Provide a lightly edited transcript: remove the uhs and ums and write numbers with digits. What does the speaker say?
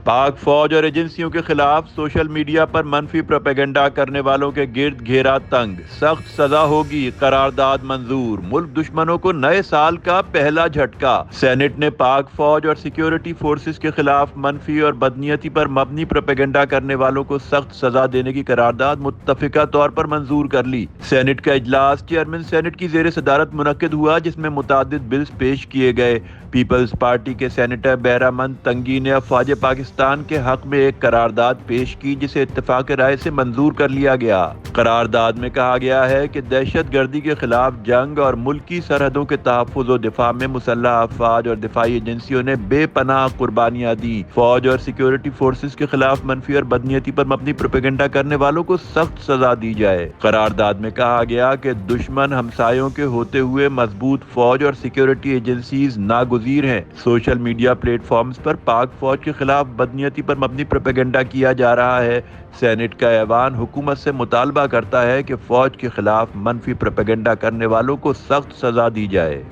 پاک فوج اور ایجنسیوں کے خلاف سوشل میڈیا پر منفی پروپیگنڈا کرنے والوں کے گرد گھیرا تنگ، سخت سزا ہوگی، قرارداد منظور، ملک دشمنوں کو نئے سال کا پہلا جھٹکا۔ سینٹ نے پاک فوج اور سیکیورٹی فورسز کے خلاف منفی اور بدنیتی پر مبنی پروپیگنڈا کرنے والوں کو سخت سزا دینے کی قرارداد متفقہ طور پر منظور کر لی۔ سینٹ کا اجلاس چیئرمین سینٹ کی زیر صدارت منعقد ہوا، جس میں متعدد بلز پیش کیے گئے۔ پیپلز پارٹی کے سینیٹر بہرامند تنگی نے افواج پاکستان کے حق میں ایک قرارداد پیش کی، جسے اتفاق رائے سے منظور کر لیا گیا۔ قرارداد میں کہا گیا ہے کہ دہشت گردی کے خلاف جنگ اور ملکی سرحدوں کے تحفظ و دفاع میں مسلح افواج اور دفاعی ایجنسیوں نے بے پناہ قربانیاں دی۔ فوج اور سیکیورٹی فورسز کے خلاف منفی اور بدنیتی پر مبنی پروپیگنڈا کرنے والوں کو سخت سزا دی جائے۔ قرارداد میں کہا گیا کہ دشمن ہمسایوں کے ہوتے ہوئے مضبوط فوج اور سیکیورٹی ایجنسیز ناگزیر ہیں۔ سوشل میڈیا پلیٹ فارمز پر پاک فوج کے خلاف بدنیتی پر مبنی پروپیگنڈا کیا جا رہا ہے۔ سینٹ کا ایوان حکومت سے مطالبہ کرتا ہے کہ فوج کے خلاف منفی پروپیگنڈا کرنے والوں کو سخت سزا دی جائے۔